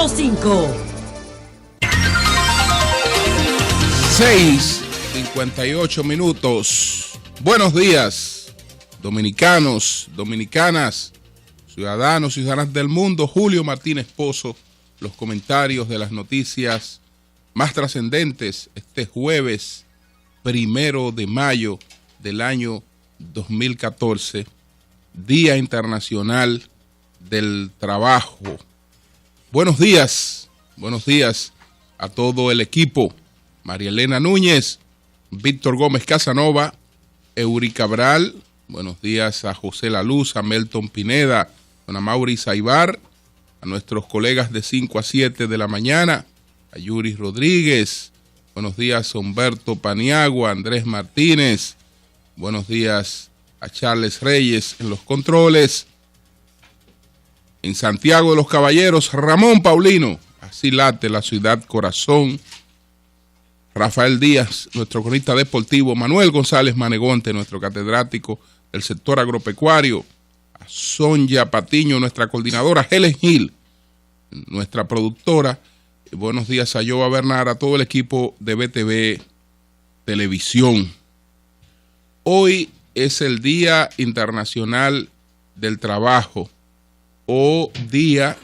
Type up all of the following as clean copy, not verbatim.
100.5. 6:58 minutos. Buenos días, dominicanos, dominicanas, ciudadanos, ciudadanas del mundo. Julio Martínez Pozo, los comentarios de las noticias más trascendentes este jueves 1 de mayo del año 2014, Día Internacional del Trabajo. Buenos días a todo el equipo. María Elena Núñez, Víctor Gómez Casanova, Eury Cabral, buenos días a José La Luz, a Melton Pineda, a Mauri Saibar, a nuestros colegas de 5 a 7 de la mañana, a Yuri Rodríguez, buenos días a Humberto Paniagua, a Andrés Martínez, buenos días a Charles Reyes en los controles. En Santiago de los Caballeros, Ramón Paulino, así late la ciudad corazón. Rafael Díaz, nuestro cronista deportivo, Manuel González Manegonte, nuestro catedrático del sector agropecuario, a Sonia Patiño, nuestra coordinadora, Helen Gil, nuestra productora, y buenos días a Joa Bernard, a todo el equipo de BTV Televisión. Hoy es el Día Internacional del Trabajo, o día,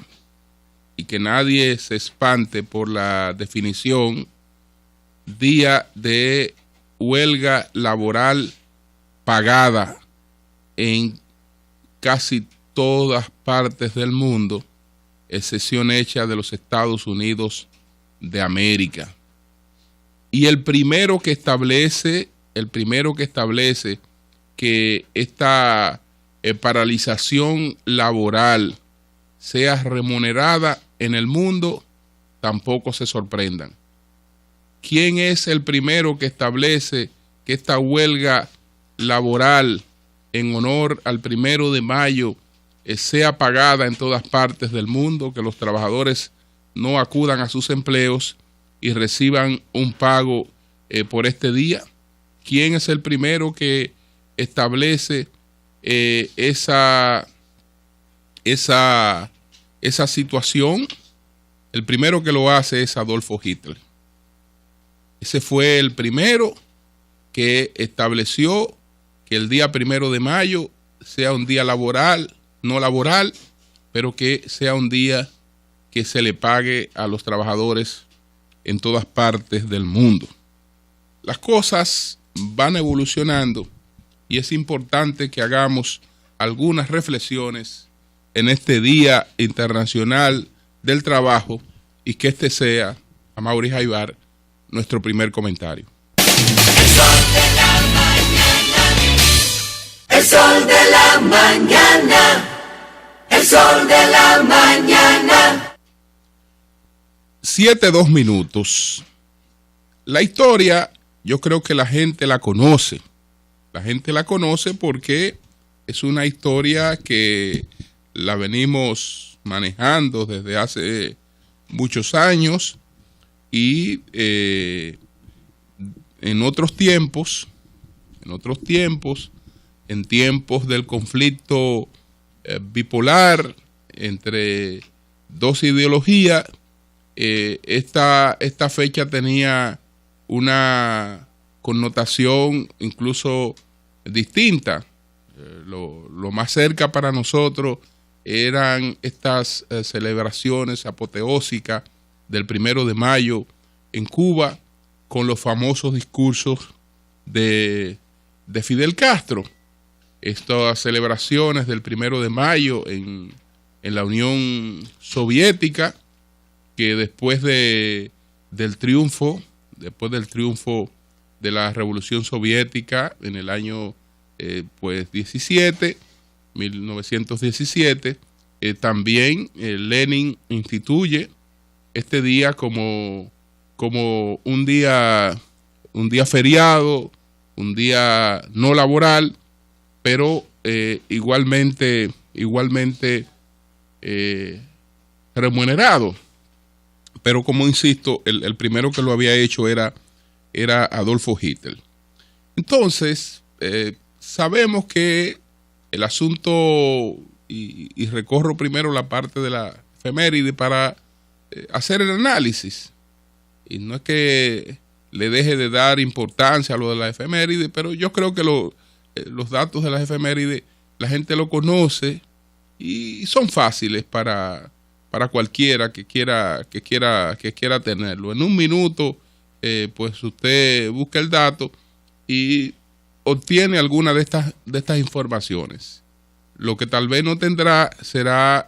y que nadie se espante por la definición, día de huelga laboral pagada en casi todas partes del mundo, excepción hecha de los Estados Unidos de América. Y el primero que establece que esta paralización laboral sea remunerada en el mundo, tampoco se sorprendan. ¿Quién es el primero que establece que esta huelga laboral en honor al 1 de mayo sea pagada en todas partes del mundo, que los trabajadores no acudan a sus empleos y reciban un pago por este día? ¿Quién es el primero que establece esa situación? El primero que lo hace es Adolfo Hitler. Ese fue el primero que estableció que el día 1 de mayo sea un día laboral, no laboral, pero que sea un día que se le pague a los trabajadores en todas partes del mundo. Las cosas van evolucionando y es importante que hagamos algunas reflexiones en este Día Internacional del Trabajo y que este sea, a Mauri Jaibar, nuestro primer comentario. El sol de la mañana, el sol de la mañana, el sol de la mañana. 7:02 minutos. La historia, yo creo que la gente la conoce. La gente la conoce porque es una historia que la venimos manejando desde hace muchos años y en otros tiempos, en tiempos del conflicto bipolar entre dos ideologías, esta fecha tenía una connotación incluso distinta. Lo más cerca para nosotros eran estas celebraciones apoteósicas del 1 de mayo en Cuba, con los famosos discursos de Fidel Castro. Estas celebraciones del 1 de mayo en la Unión Soviética, que después del triunfo de la Revolución Soviética en el año 1917, también Lenin instituye este día como un día feriado, un día no laboral, pero igualmente remunerado. Pero como insisto, el primero que lo había hecho era Adolfo Hitler. Entonces, sabemos que el asunto, y recorro primero la parte de la efeméride para hacer el análisis. Y no es que le deje de dar importancia a lo de la efeméride, pero yo creo que los datos de las efemérides la gente lo conoce y son fáciles para cualquiera que quiera tenerlo. En un minuto, pues usted busca el dato y obtiene alguna de estas informaciones. Lo que tal vez no tendrá serán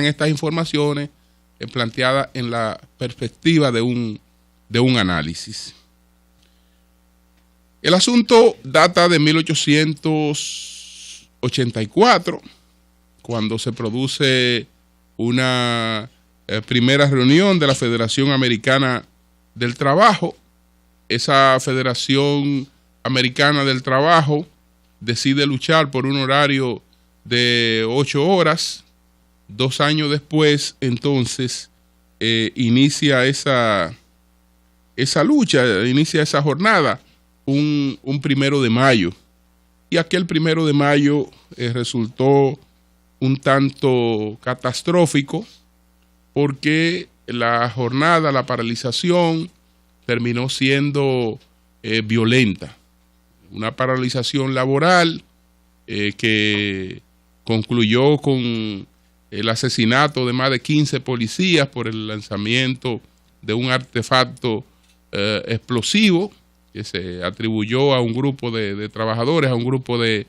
estas informaciones planteadas en la perspectiva de un análisis. El asunto data de 1884, cuando se produce una primera reunión de la Federación Americana del Trabajo. Esa Federación Americana del Trabajo decide luchar por un horario de 8 horas. 2 años después, entonces, inicia esa lucha, inicia esa jornada, un 1 de mayo. Y aquel 1 de mayo resultó un tanto catastrófico porque la jornada, la paralización, terminó siendo violenta. Una paralización laboral que concluyó con el asesinato de más de 15 policías por el lanzamiento de un artefacto explosivo que se atribuyó a un grupo de trabajadores, a un grupo de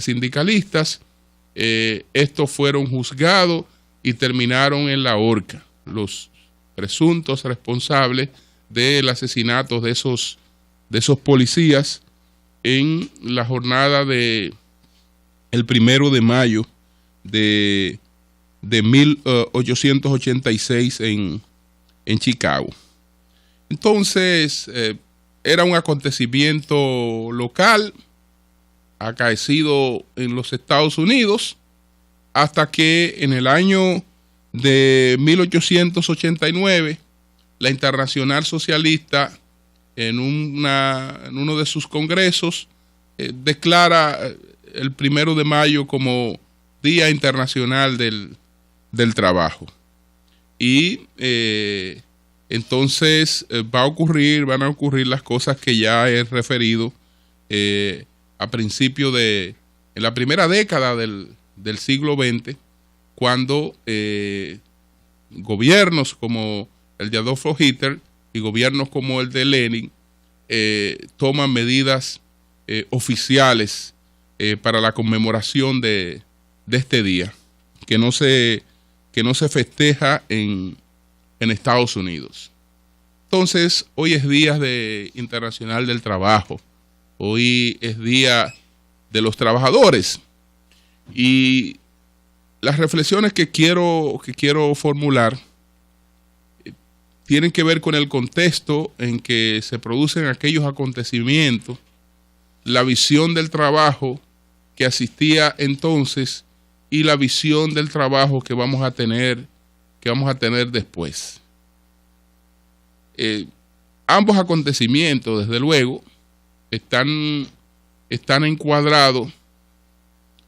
sindicalistas. Estos fueron juzgados y terminaron en la horca, los presuntos responsables del asesinato de esos policías en la jornada el 1 de mayo de 1886 en Chicago. Entonces, era un acontecimiento local acaecido en los Estados Unidos, hasta que en el año de 1889 la Internacional Socialista en uno de sus congresos declara el 1 de mayo como Día Internacional del Trabajo. Y entonces van a ocurrir las cosas que ya he referido a principio en la primera década del siglo XX, cuando gobiernos como el de Adolfo Hitler y gobiernos como el de Lenin toman medidas oficiales para la conmemoración de este día, que no se festeja en Estados Unidos. Entonces, hoy es Día Internacional del Trabajo, hoy es Día de los Trabajadores, y las reflexiones que quiero formular tienen que ver con el contexto en que se producen aquellos acontecimientos, la visión del trabajo que existía entonces y la visión del trabajo que vamos a tener después. Ambos acontecimientos, desde luego, están encuadrados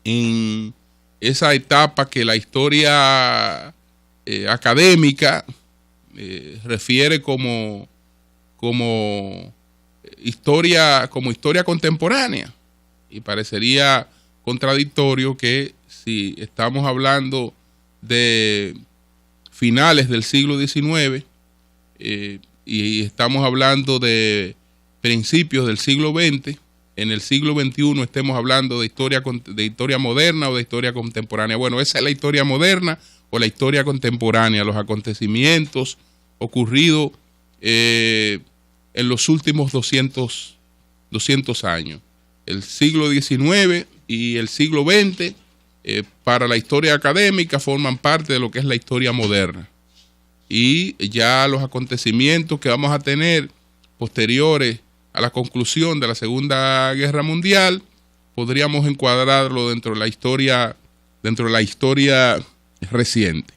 en esa etapa que la historia académica refiere como historia contemporánea, y parecería contradictorio que si estamos hablando de finales del siglo XIX y estamos hablando de principios del siglo XX, en el siglo XXI estemos hablando de historia moderna o de historia contemporánea. Bueno, esa es la historia moderna o la historia contemporánea, los acontecimientos ocurridos en los últimos 200 años. El siglo XIX y el siglo XX, para la historia académica, forman parte de lo que es la historia moderna. Y ya los acontecimientos que vamos a tener posteriores a la conclusión de la Segunda Guerra Mundial, podríamos encuadrarlo dentro de la historia reciente.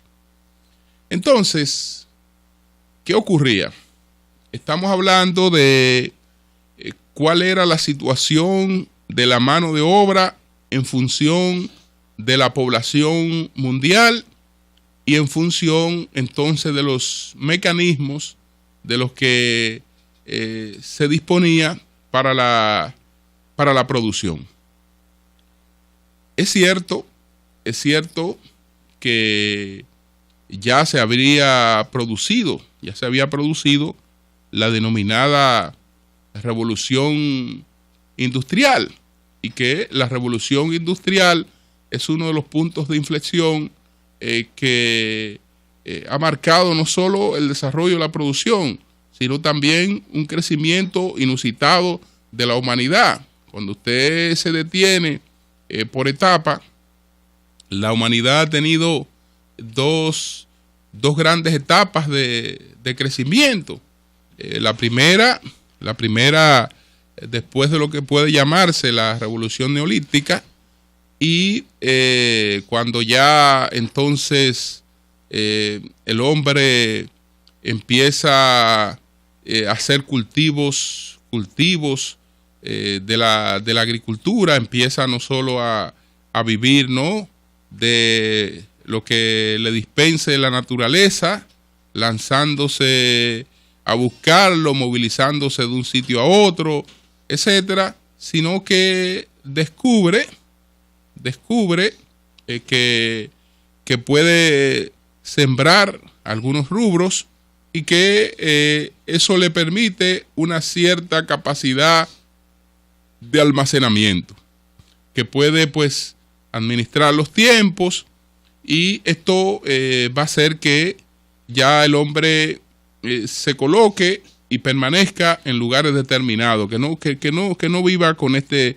Entonces, ¿qué ocurría? Estamos hablando de cuál era la situación de la mano de obra en función de la población mundial y en función entonces de los mecanismos de los que se disponía para la producción. Es cierto que ya se había producido la denominada revolución industrial, y que la revolución industrial es uno de los puntos de inflexión que ha marcado no solo el desarrollo de la producción, sino también un crecimiento inusitado de la humanidad. Cuando usted se detiene por etapa, la humanidad ha tenido dos grandes etapas de crecimiento. La primera, después de lo que puede llamarse la revolución neolítica, y cuando ya entonces el hombre empieza a hacer cultivos de la agricultura, empieza no solo a vivir, ¿no?, de lo que le dispense la naturaleza, lanzándose a buscarlo, movilizándose de un sitio a otro, etcétera, sino que descubre que puede sembrar algunos rubros y que eso le permite una cierta capacidad de almacenamiento, que puede pues administrar los tiempos, y esto va a hacer que ya el hombre se coloque y permanezca en lugares determinados, que no viva con este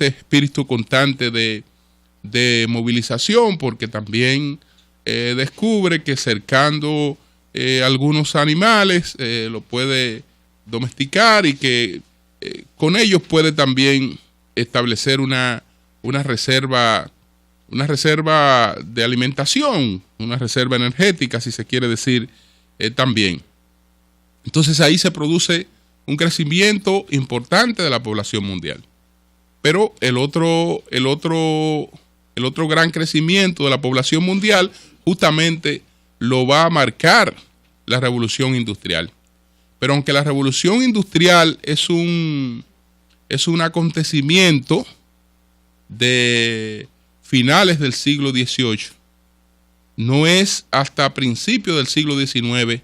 espíritu constante de movilización, porque también descubre que cercando algunos animales lo puede domesticar, y que con ellos puede también establecer una reserva de alimentación, una reserva energética, si se quiere decir también. Entonces ahí se produce un crecimiento importante de la población mundial. Pero el otro gran crecimiento de la población mundial justamente lo va a marcar la revolución industrial. Pero aunque la revolución industrial es un acontecimiento de finales del siglo XVIII, no es hasta principios del siglo XIX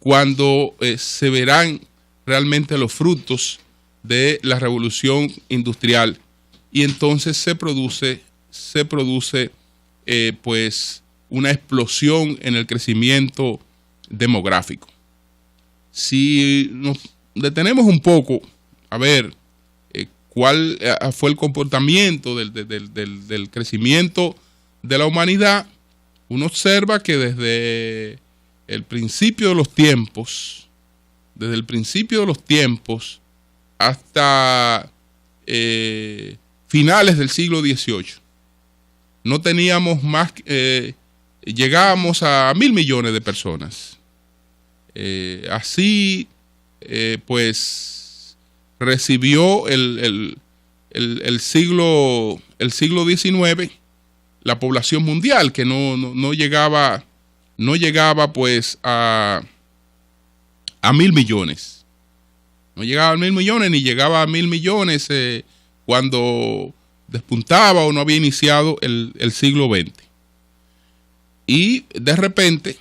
cuando se verán realmente los frutos de la revolución industrial, y entonces se produce pues una explosión en el crecimiento demográfico. Si nos detenemos un poco a ver cuál fue el comportamiento del crecimiento de la humanidad, uno observa que desde el principio de los tiempos, hasta finales del siglo XVIII, no teníamos más, llegábamos a 1.000 millones de personas. Así, pues, recibió el siglo XIX la población mundial, que no llegaba pues a 1.000 millones. No llegaba a 1.000 millones, ni llegaba a 1.000 millones cuando despuntaba o no había iniciado el siglo XX. Y de repente,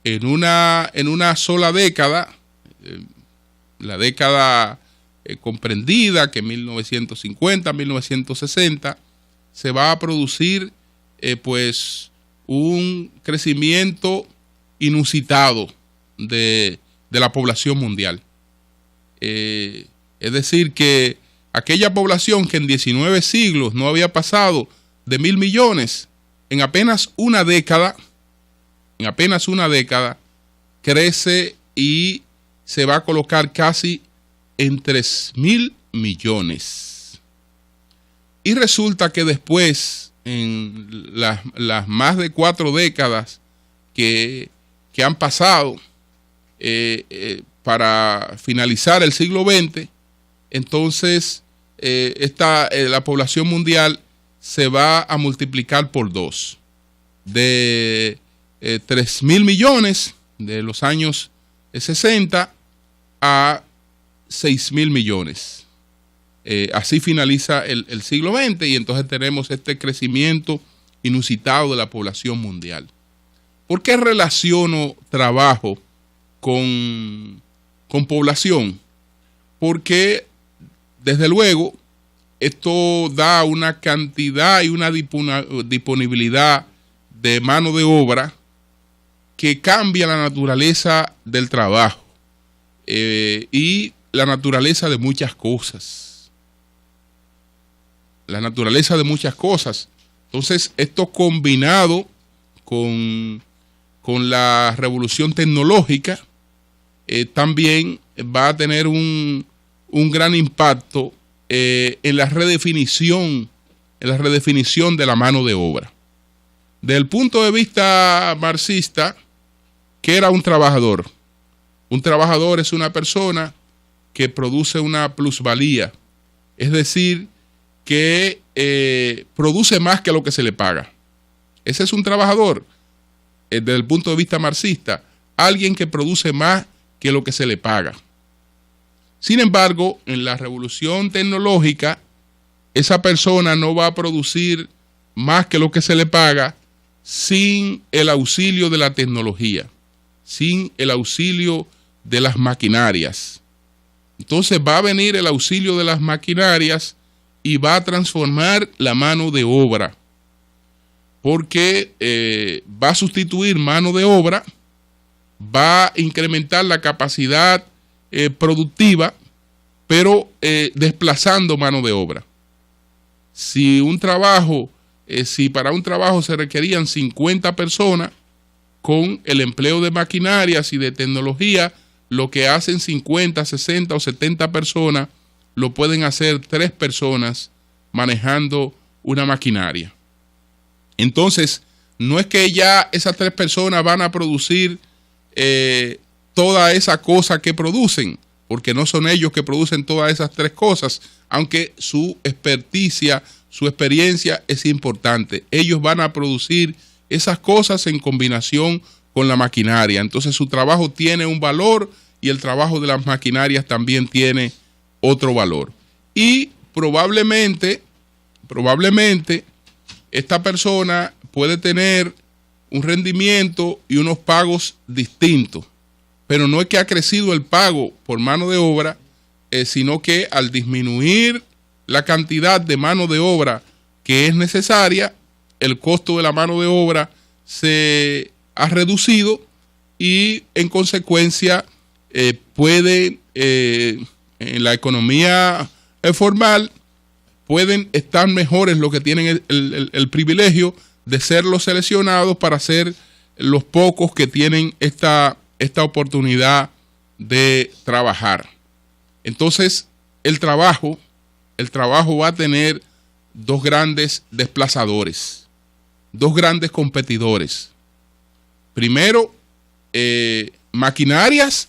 en una sola década, la década comprendida, que en 1950, 1960, se va a producir pues un crecimiento inusitado de la población mundial. Es decir, que aquella población que en 19 siglos no había pasado de 1.000 millones, en apenas una década, crece y se va a colocar casi en 3.000 millones. Y resulta que después, en las más de 4 décadas que han pasado para finalizar el siglo XX, entonces la población mundial se va a multiplicar por 2. de 3.000 millones de los años 60 a 6.000 millones. Así finaliza el siglo XX y entonces tenemos este crecimiento inusitado de la población mundial. ¿Por qué relaciono trabajo con población? Porque, desde luego, esto da una cantidad y una disponibilidad de mano de obra que cambia la naturaleza del trabajo y la naturaleza de muchas cosas. La naturaleza de muchas cosas. Entonces, esto combinado con la revolución tecnológica, también va a tener un gran impacto en la redefinición de la mano de obra. Desde el punto de vista marxista, ¿qué era un trabajador? Un trabajador es una persona que produce una plusvalía, es decir, que produce más que lo que se le paga. Ese es un trabajador, desde el punto de vista marxista, alguien que produce más que lo que se le paga. Sin embargo, en la revolución tecnológica, esa persona no va a producir más que lo que se le paga sin el auxilio de la tecnología, sin el auxilio de las maquinarias. Entonces va a venir el auxilio de las maquinarias y va a transformar la mano de obra, porque va a sustituir mano de obra, va a incrementar la capacidad productiva, pero desplazando mano de obra. Si para un trabajo se requerían 50 personas, con el empleo de maquinarias y de tecnología, lo que hacen 50, 60 o 70 personas, lo pueden hacer 3 personas manejando una maquinaria. Entonces, no es que ya esas 3 personas van a producir toda esa cosa que producen, porque no son ellos que producen todas esas 3 cosas, aunque su experticia, su experiencia es importante. Ellos van a producir esas cosas en combinación con la maquinaria. Entonces su trabajo tiene un valor y el trabajo de las maquinarias también tiene otro valor. Y probablemente esta persona puede tener un rendimiento y unos pagos distintos, pero no es que ha crecido el pago por mano de obra, sino que al disminuir la cantidad de mano de obra que es necesaria, el costo de la mano de obra se ha reducido y en consecuencia en la economía formal pueden estar mejores los que tienen el privilegio de ser los seleccionados para ser los pocos que tienen esta oportunidad de trabajar. Entonces, el trabajo va a tener 2 grandes desplazadores, 2 grandes competidores. Primero, maquinarias,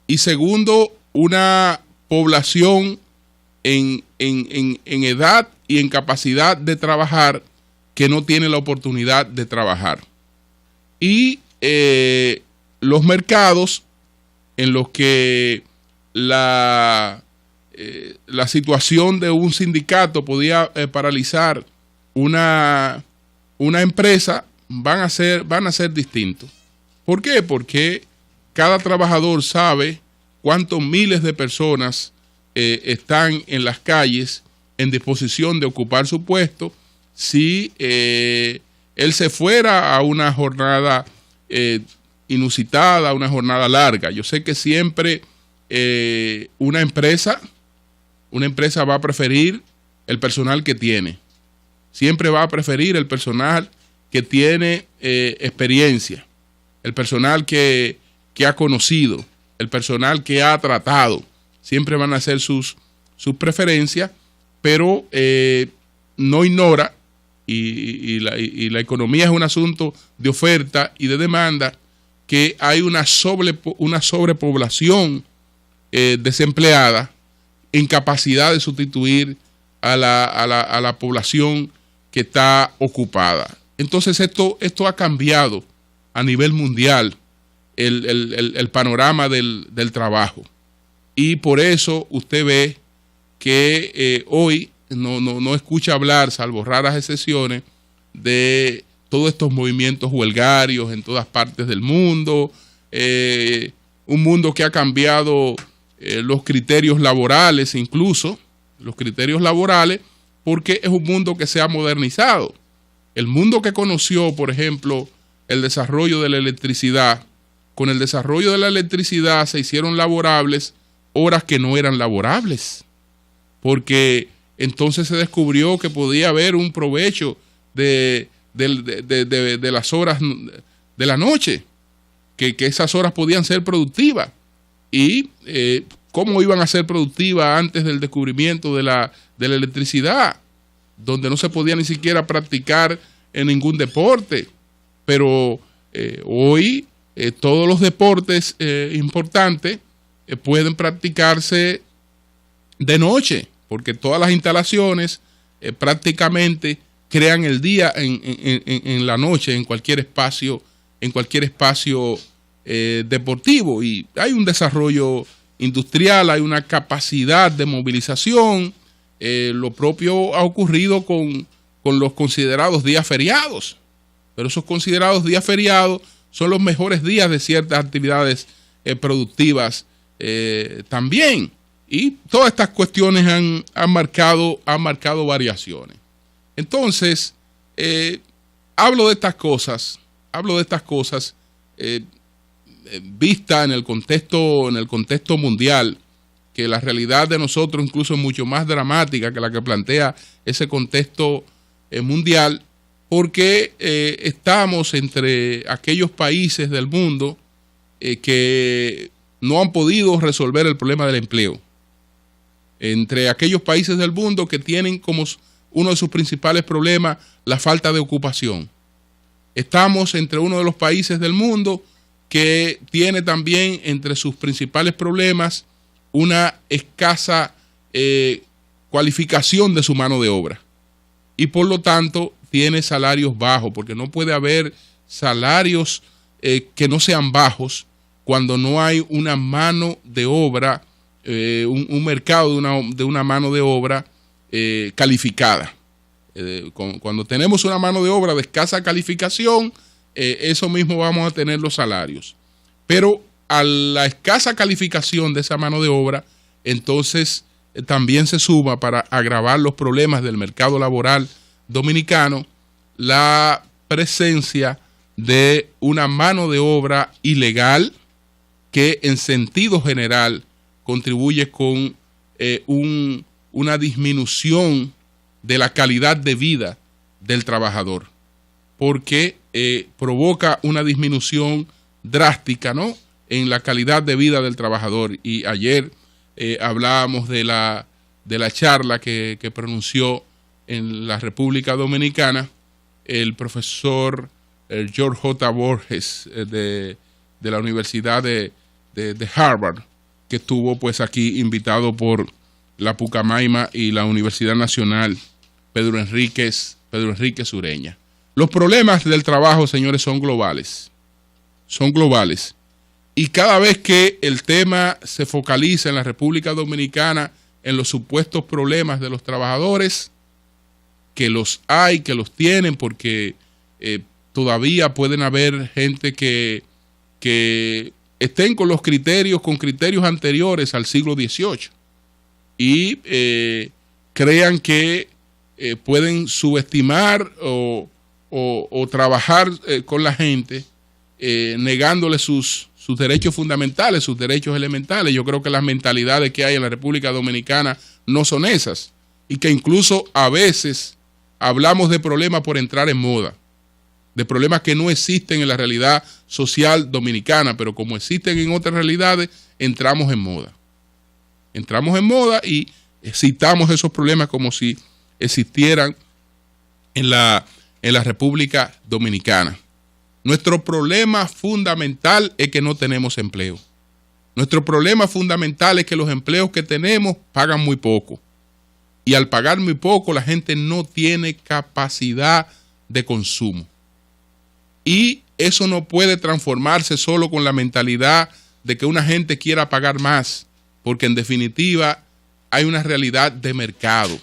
y segundo, una población en edad y en capacidad de trabajar que no tiene la oportunidad de trabajar. Y los mercados en los que la situación de un sindicato podía paralizar una empresa van a ser distintos. ¿Por qué? Porque cada trabajador sabe cuántos miles de personas están en las calles en disposición de ocupar su puesto si él se fuera a una jornada inusitada, una jornada larga. Yo sé que siempre una empresa va a preferir el personal que tiene. Siempre va a preferir el personal que tiene experiencia, el personal que ha conocido, el personal que ha tratado. Siempre van a ser sus preferencias, pero no ignora, y la economía es un asunto de oferta y de demanda, que hay una sobrepoblación desempleada, incapacidad de sustituir a la población que está ocupada. Entonces esto ha cambiado a nivel mundial el panorama del trabajo. Y por eso usted ve que hoy no escucha hablar, salvo raras excepciones, de todos estos movimientos huelgarios en todas partes del mundo, un mundo que ha cambiado los criterios laborales, incluso los criterios laborales, porque es un mundo que se ha modernizado. El mundo que conoció, por ejemplo, el desarrollo de la electricidad, con el desarrollo de la electricidad se hicieron laborables horas que no eran laborables, porque entonces se descubrió que podía haber un provecho de las horas de la noche, que esas horas podían ser productivas. Y ¿cómo iban a ser productivas antes del descubrimiento de la electricidad? Donde no se podía ni siquiera practicar en ningún deporte. Pero hoy todos los deportes importantes pueden practicarse de noche, porque todas las instalaciones prácticamente crean el día en la noche, en cualquier espacio deportivo. Y hay un desarrollo industrial, hay una capacidad de movilización. Lo propio ha ocurrido con los considerados días feriados, pero esos considerados días feriados son los mejores días de ciertas actividades productivas también. Y todas estas cuestiones han marcado variaciones. Entonces, hablo de estas cosas vista en el contexto mundial, que la realidad de nosotros incluso es mucho más dramática que la que plantea ese contexto mundial, porque estamos entre aquellos países del mundo que no han podido resolver el problema del empleo, entre aquellos países del mundo que tienen como uno de sus principales problemas la falta de ocupación. Estamos entre uno de los países del mundo que tiene también entre sus principales problemas una escasa cualificación de su mano de obra, y por lo tanto tiene salarios bajos, porque no puede haber salarios que no sean bajos cuando no hay una mano de obra, un mercado de una mano de obra calificada. Cuando tenemos una mano de obra de escasa calificación, eso mismo vamos a tener los salarios. Pero a la escasa calificación de esa mano de obra, entonces también se suma, para agravar los problemas del mercado laboral dominicano, la presencia de una mano de obra ilegal que en sentido general contribuye con una disminución de la calidad de vida del trabajador, porque provoca una disminución drástica, ¿no?, en la calidad de vida del trabajador. Y ayer hablábamos de la charla que pronunció en la República Dominicana el profesor George J. Borges de la Universidad de Harvard, que estuvo pues aquí invitado por la Pucamaima y la Universidad Nacional Pedro Enríquez Ureña. Los problemas del trabajo, señores, son globales. Y cada vez que el tema se focaliza en la República Dominicana en los supuestos problemas de los trabajadores, que los hay, que los tienen, porque todavía pueden haber gente que estén con criterios anteriores al siglo XVIII y crean que pueden subestimar o trabajar con la gente negándole sus derechos fundamentales, sus derechos elementales. Yo creo que las mentalidades que hay en la República Dominicana no son esas, y que incluso a veces hablamos de problemas por entrar en moda, de problemas que no existen en la realidad social dominicana, pero como existen en otras realidades, entramos en moda y citamos esos problemas como si existieran en la República Dominicana. Nuestro problema fundamental es que no tenemos empleo. Nuestro problema fundamental es que los empleos que tenemos pagan muy poco. Y al pagar muy poco, la gente no tiene capacidad de consumo. Y eso no puede transformarse solo con la mentalidad de que una gente quiera pagar más, porque en definitiva hay una realidad de mercado.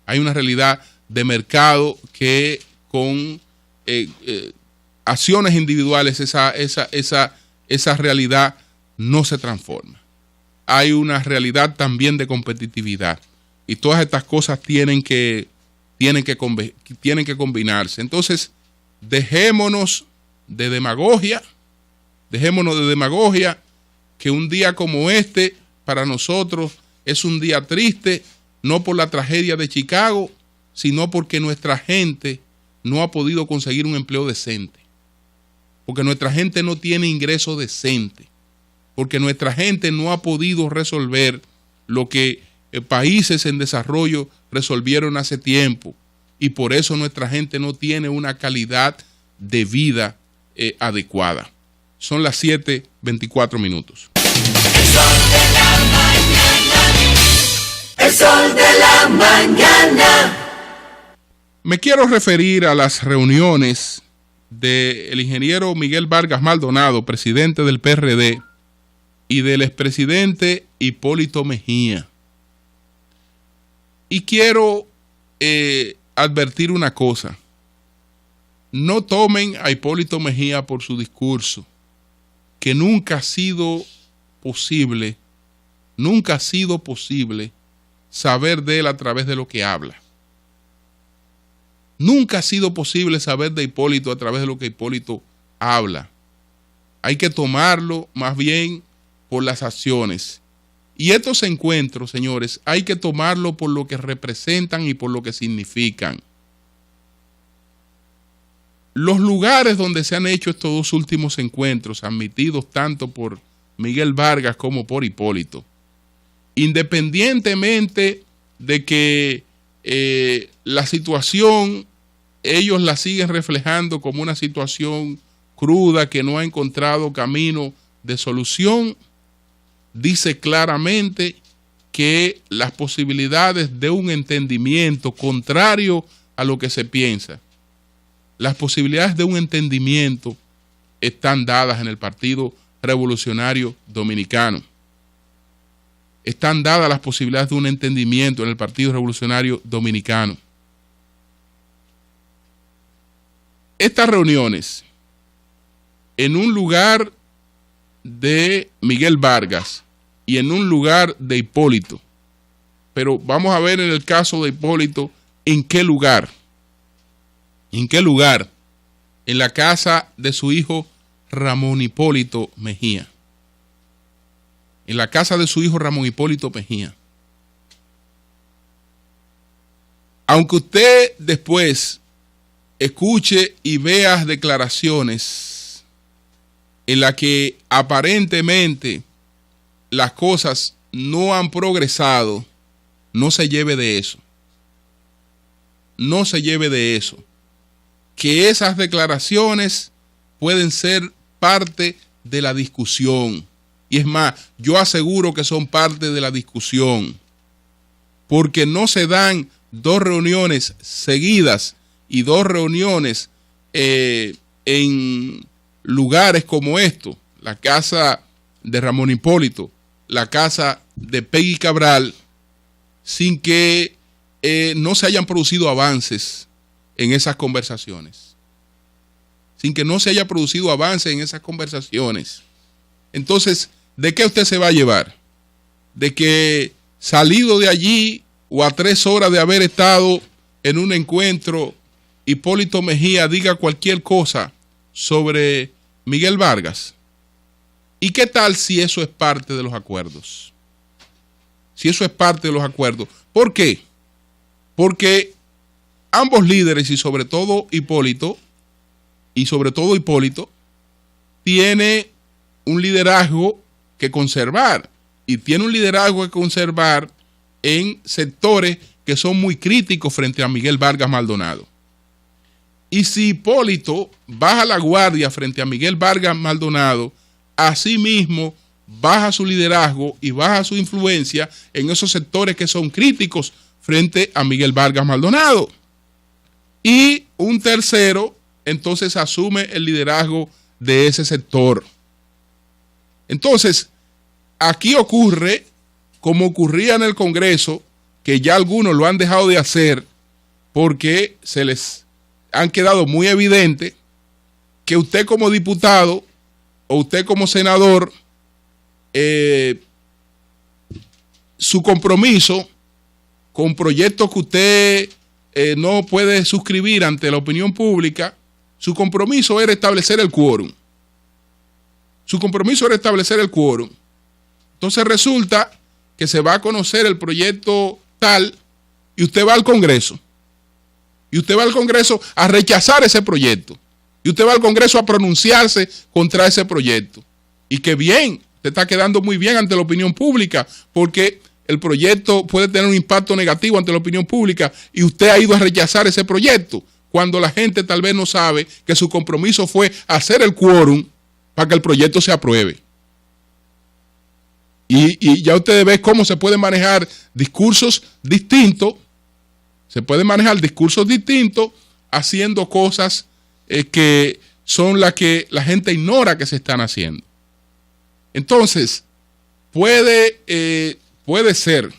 Hay una realidad de mercado que con acciones individuales esa realidad no se transforma. Hay una realidad también de competitividad y todas estas cosas tienen que combinarse. Entonces, dejémonos de demagogia, que un día como este para nosotros es un día triste, no por la tragedia de Chicago, sino porque nuestra gente no ha podido conseguir un empleo decente, porque nuestra gente no tiene ingreso decente, porque nuestra gente no ha podido resolver lo que países en desarrollo resolvieron hace tiempo, y por eso nuestra gente no tiene una calidad de vida adecuada. Son las 7:24 minutos. El sol de la mañana. El sol de la mañana. Me quiero referir a las reuniones del ingeniero Miguel Vargas Maldonado, presidente del PRD, y del expresidente Hipólito Mejía. Y quiero advertir una cosa. No tomen a Hipólito Mejía por su discurso, que nunca ha sido posible saber de él a través de lo que habla. Nunca ha sido posible saber de Hipólito a través de lo que Hipólito habla. Hay que tomarlo más bien por las acciones. Y estos encuentros, señores, hay que tomarlo por lo que representan y por lo que significan. Los lugares donde se han hecho estos dos últimos encuentros, admitidos tanto por Miguel Vargas como por Hipólito, independientemente de que la situación ellos la siguen reflejando como una situación cruda que no ha encontrado camino de solución, dice claramente que las posibilidades de un entendimiento contrario a lo que se piensa, las posibilidades de un entendimiento están dadas en el Partido Revolucionario Dominicano. Están dadas las posibilidades de un entendimiento en el Partido Revolucionario Dominicano. Estas reuniones en un lugar de Miguel Vargas y en un lugar de Hipólito, pero vamos a ver en el caso de Hipólito, ¿en qué lugar? ¿En qué lugar? En la casa de su hijo Ramón Hipólito Mejía. En la casa de su hijo Ramón Hipólito Mejía. Aunque usted después escuche y vea declaraciones en las que aparentemente las cosas no han progresado, no se lleve de eso. No se lleve de eso. Que esas declaraciones pueden ser parte de la discusión. Y es más, yo aseguro que son parte de la discusión. Porque no se dan dos reuniones seguidas y dos reuniones en lugares como esto, la casa de Ramón Hipólito, la casa de Peggy Cabral, sin que no se hayan producido avances en esas conversaciones. Sin que no se haya producido avances en esas conversaciones. Entonces, ¿de qué usted se va a llevar? De que salido de allí o a 3 horas de haber estado en un encuentro, Hipólito Mejía diga cualquier cosa sobre Miguel Vargas. ¿Y qué tal si eso es parte de los acuerdos? Si eso es parte de los acuerdos. ¿Por qué? Porque ambos líderes y sobre todo Hipólito, tiene un liderazgo que conservar. Y tiene un liderazgo que conservar en sectores que son muy críticos frente a Miguel Vargas Maldonado. Y si Hipólito baja la guardia frente a Miguel Vargas Maldonado, asimismo baja su liderazgo y baja su influencia en esos sectores que son críticos frente a Miguel Vargas Maldonado. Y un tercero entonces asume el liderazgo de ese sector. Entonces, aquí ocurre, como ocurría en el Congreso, que ya algunos lo han dejado de hacer porque se les han quedado muy evidente que usted como diputado o usted como senador, su compromiso con proyectos que usted no puede suscribir ante la opinión pública, su compromiso era establecer el quórum. Su compromiso era establecer el quórum. Entonces resulta que se va a conocer el proyecto tal y usted va al Congreso. Y usted va al Congreso a rechazar ese proyecto. Y usted va al Congreso a pronunciarse contra ese proyecto. Y que bien, usted está quedando muy bien ante la opinión pública, porque el proyecto puede tener un impacto negativo ante la opinión pública y usted ha ido a rechazar ese proyecto, cuando la gente tal vez no sabe que su compromiso fue hacer el quórum para que el proyecto se apruebe. Y ya ustedes ven cómo se pueden manejar discursos distintos, haciendo cosas que son las que la gente ignora que se están haciendo. Entonces, puede ser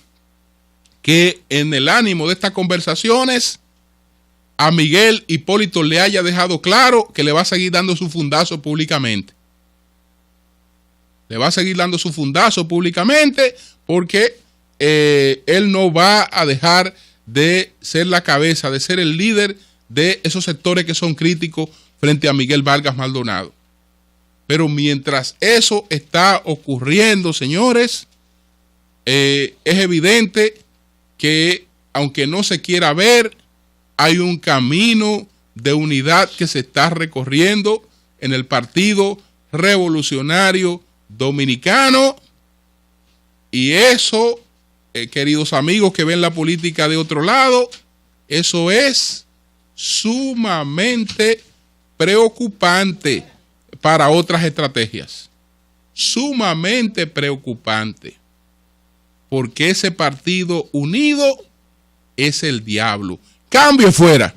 que en el ánimo de estas conversaciones a Miguel Hipólito le haya dejado claro que le va a seguir dando su fundazo públicamente. Le va a seguir dando su fundazo públicamente porque él no va a dejar de ser la cabeza, de ser el líder de esos sectores que son críticos frente a Miguel Vargas Maldonado. Pero mientras eso está ocurriendo, señores, es evidente que, aunque no se quiera ver, hay un camino de unidad que se está recorriendo en el Partido Revolucionario Dominicano, y eso, queridos amigos que ven la política de otro lado, eso es sumamente preocupante para otras estrategias. Sumamente preocupante, porque ese partido unido es el diablo. Cambio fuera.